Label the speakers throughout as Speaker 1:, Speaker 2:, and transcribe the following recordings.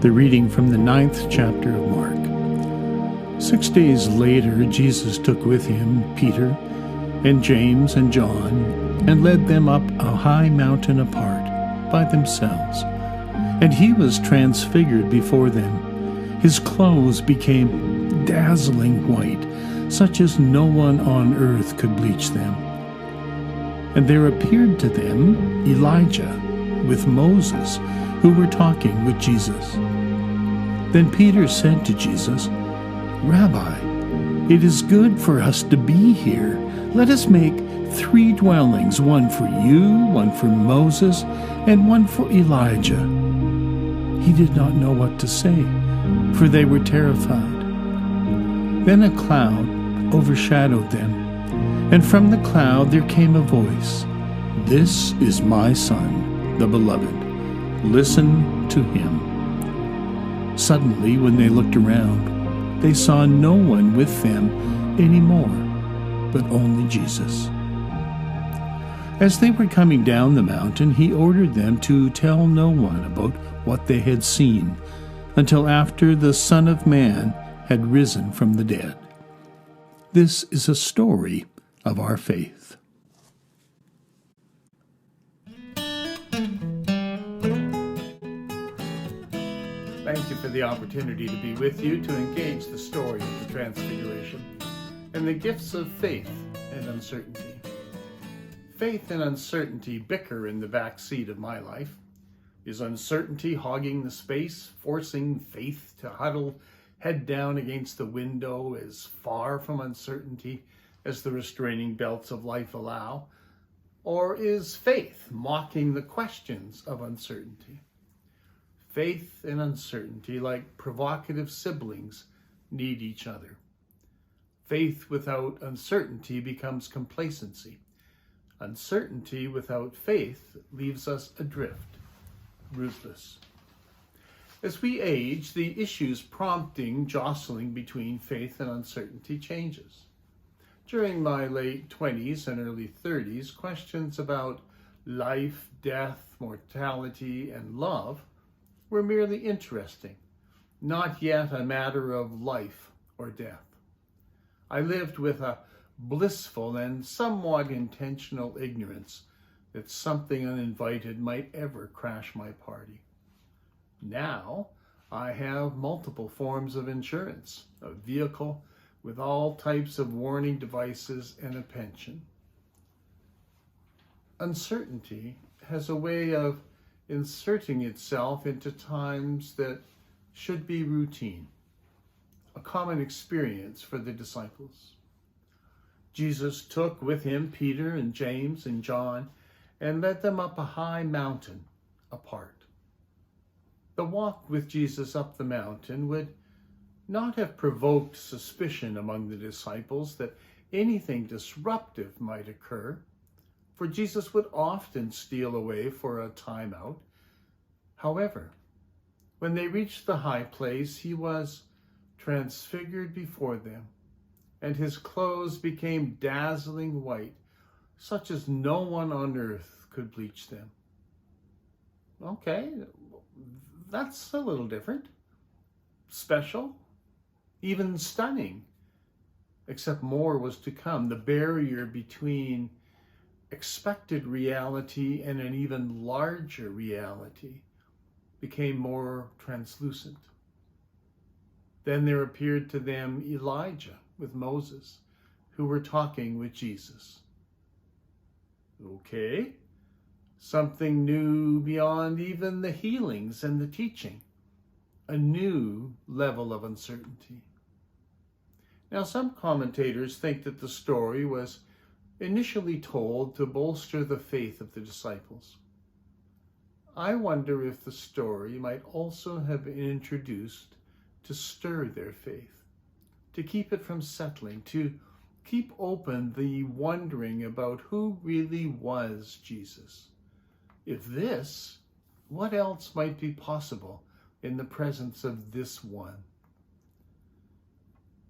Speaker 1: The reading from the 9th chapter of Mark. 6 days later, Jesus took with him Peter and James and John and led them up a high mountain apart by themselves. And he was transfigured before them. His clothes became dazzling white, such as no one on earth could bleach them. And there appeared to them Elijah with Moses, who were talking with Jesus. Then Peter said to Jesus, "Rabbi, it is good for us to be here. Let us make 3 dwellings, one for you, one for Moses, and one for Elijah." He did not know what to say, for they were terrified. Then a cloud overshadowed them, and from the cloud there came a voice, "This is my Son, the Beloved. Listen to him." Suddenly, when they looked around, they saw no one with them anymore, but only Jesus. As they were coming down the mountain, he ordered them to tell no one about what they had seen until after the Son of Man had risen from the dead. This is a story of our faith.
Speaker 2: Thank you for the opportunity to be with you to engage the story of the Transfiguration and the gifts of faith and uncertainty. Faith and uncertainty bicker in the back seat of my life. Is uncertainty hogging the space, forcing faith to huddle head down against the window as far from uncertainty as the restraining belts of life allow? Or is faith mocking the questions of uncertainty? Faith and uncertainty, like provocative siblings, need each other. Faith without uncertainty becomes complacency. Uncertainty without faith leaves us adrift, rootless. As we age, the issues prompting jostling between faith and uncertainty changes. During my late 20s and early 30s, questions about life, death, mortality, and love were merely interesting, not yet a matter of life or death. I lived with a blissful and somewhat intentional ignorance that something uninvited might ever crash my party. Now, I have multiple forms of insurance, a vehicle with all types of warning devices, and a pension. Uncertainty has a way of inserting itself into times that should be routine, a common experience for the disciples. Jesus took with him Peter and James and John and led them up a high mountain apart. The walk with Jesus up the mountain would not have provoked suspicion among the disciples that anything disruptive might occur, for Jesus would often steal away for a time out. However, when they reached the high place, he was transfigured before them, and his clothes became dazzling white, such as no one on earth could bleach them. Okay, that's a little different, special, even stunning, except more was to come. The barrier between expected reality and an even larger reality became more translucent. Then there appeared to them Elijah with Moses, who were talking with Jesus. Okay, something new beyond even the healings and the teaching, a new level of uncertainty. Now, some commentators think that the story was initially told to bolster the faith of the disciples. I wonder if the story might also have been introduced to stir their faith, to keep it from settling, to keep open the wondering about who really was Jesus. If this, what else might be possible in the presence of this one?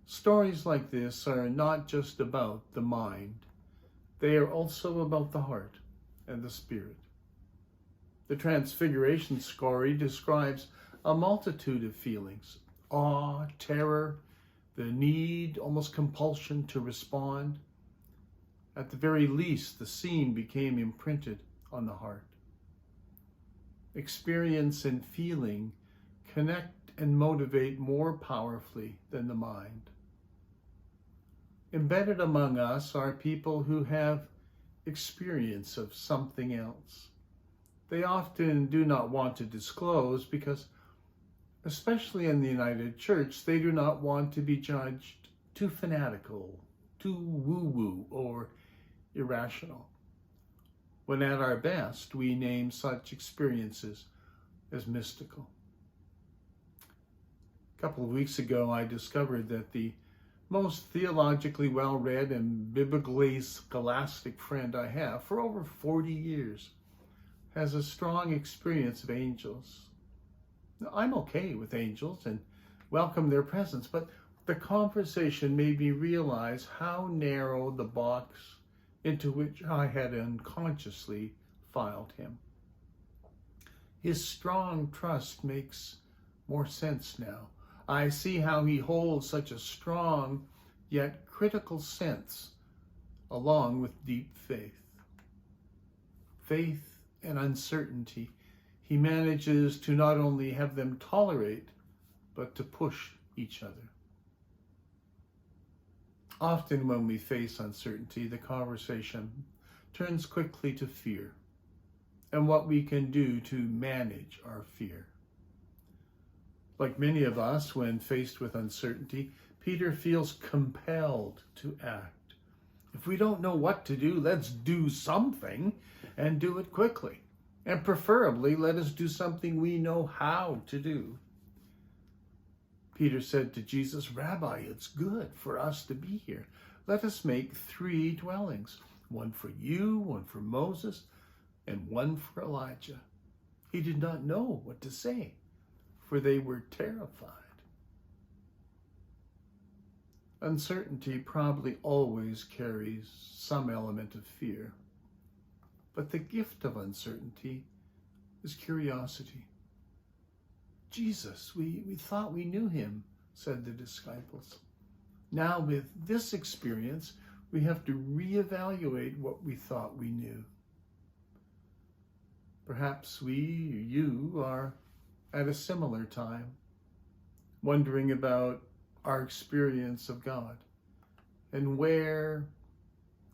Speaker 2: Stories like this are not just about the mind. They are also about the heart and the spirit. The Transfiguration story describes a multitude of feelings: awe, terror, the need, almost compulsion to respond. At the very least, the scene became imprinted on the heart. Experience and feeling connect and motivate more powerfully than the mind. Embedded among us are people who have experience of something else. They often do not want to disclose because, especially in the United Church, they do not want to be judged too fanatical, too woo-woo, or irrational. When at our best, we name such experiences as mystical. A couple of weeks ago, I discovered that the most theologically well-read and biblically scholastic friend I have for over 40 years has a strong experience of angels. Now, I'm okay with angels and welcome their presence, but the conversation made me realize how narrow the box into which I had unconsciously filed him. His strong trust makes more sense now. I see how he holds such a strong yet critical sense along with deep faith. Faith and uncertainty, he manages to not only have them tolerate, but to push each other. Often when we face uncertainty, the conversation turns quickly to fear and what we can do to manage our fear. Like many of us, when faced with uncertainty, Peter feels compelled to act. If we don't know what to do, let's do something and do it quickly. And preferably, let us do something we know how to do. Peter said to Jesus, "Rabbi, it's good for us to be here. Let us make 3 dwellings, one for you, one for Moses, and one for Elijah." He did not know what to say, for they were terrified. Uncertainty probably always carries some element of fear, but the gift of uncertainty is curiosity. "Jesus, we thought we knew him," said the disciples. "Now with this experience, we have to reevaluate what we thought we knew." Perhaps you are at a similar time, wondering about our experience of God and where,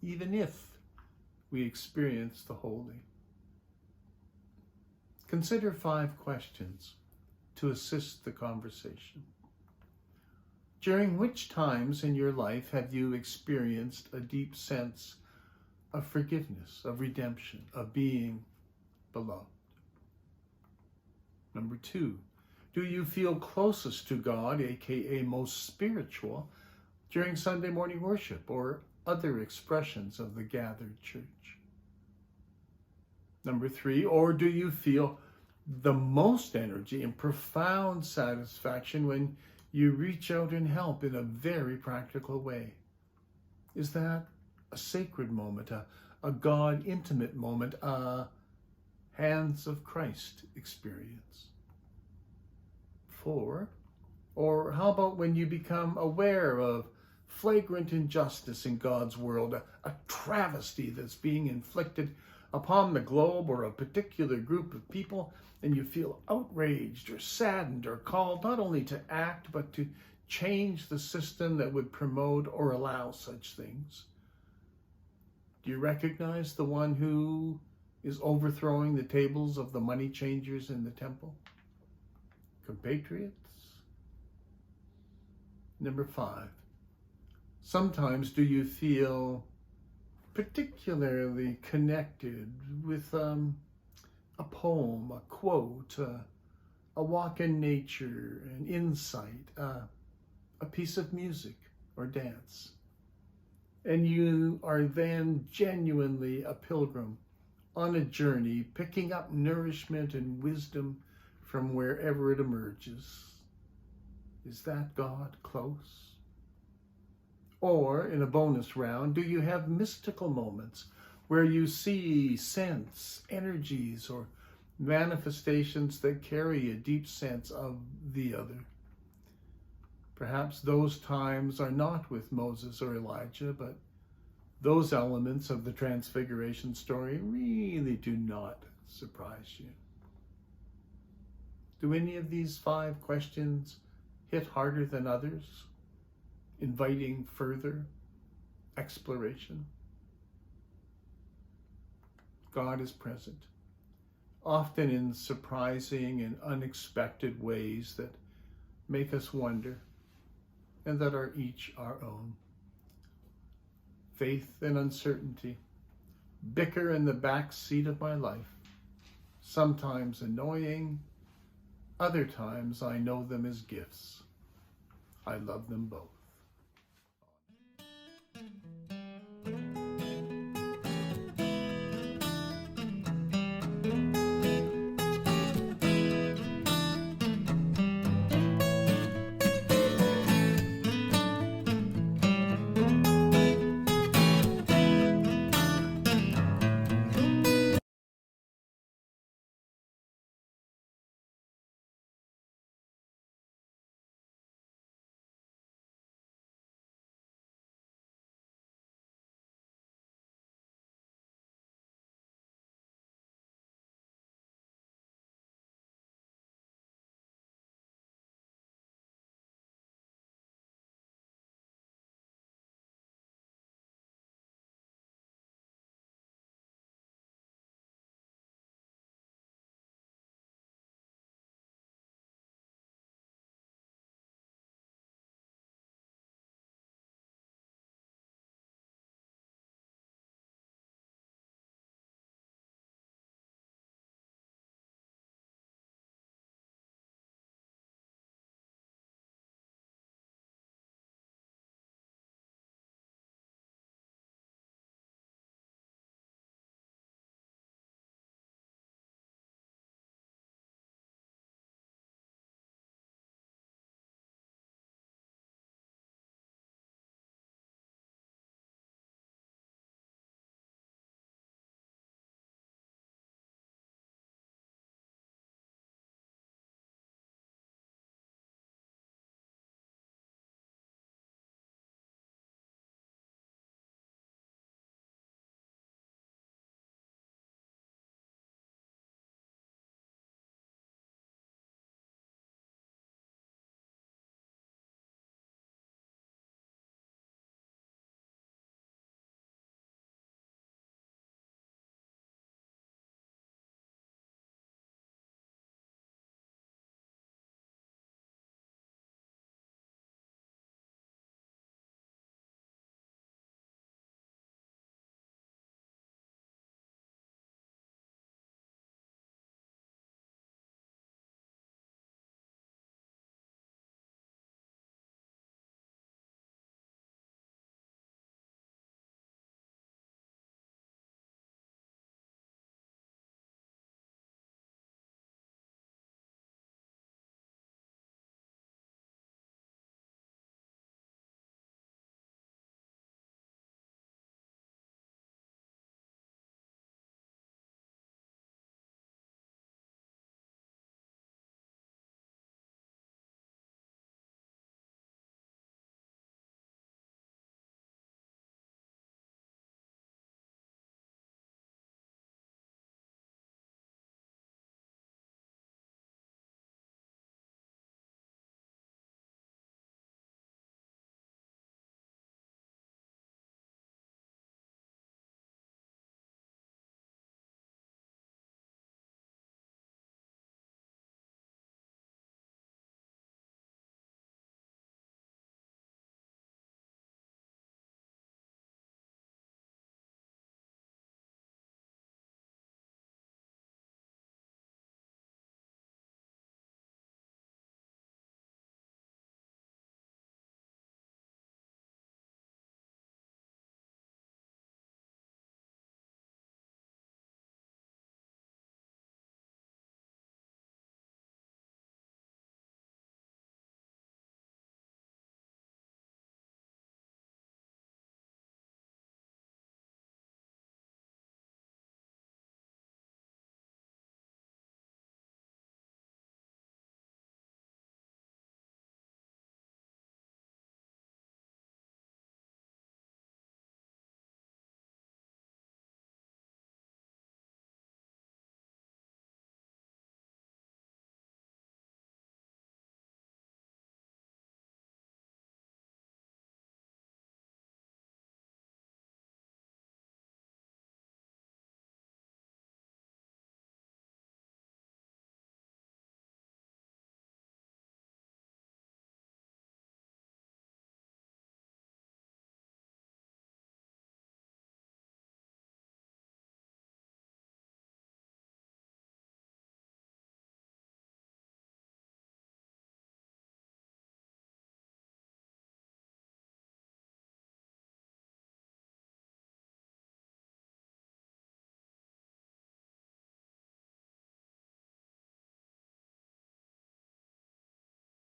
Speaker 2: even if we experience the holy. Consider 5 questions to assist the conversation. During which times in your life have you experienced a deep sense of forgiveness, of redemption, of being beloved? Number 2, do you feel closest to God, aka most spiritual, during Sunday morning worship or other expressions of the gathered church? Number 3, or do you feel the most energy and profound satisfaction when you reach out and help in a very practical way? Is that a sacred moment, a God intimate moment, a hands of Christ experience? 4, or how about when you become aware of flagrant injustice in God's world, a travesty that's being inflicted upon the globe or a particular group of people, and you feel outraged or saddened or called not only to act, but to change the system that would promote or allow such things? Do you recognize the one who is overthrowing the tables of the money changers in the temple? Compatriots? Number 5, sometimes do you feel particularly connected with a poem, a quote, a walk in nature, an insight, a piece of music or dance? And you are then genuinely a pilgrim on a journey, picking up nourishment and wisdom from wherever it emerges. Is that God close? Or, in a bonus round, do you have mystical moments where you see, sense, energies, or manifestations that carry a deep sense of the other. Perhaps those times are not with Moses or Elijah, but those elements of the Transfiguration story really do not surprise you. Do any of these 5 questions hit harder than others, inviting further exploration? God is present, often in surprising and unexpected ways that make us wonder, and that are each our own. Faith and uncertainty bicker in the back seat of my life, sometimes annoying, other times I know them as gifts. I love them both.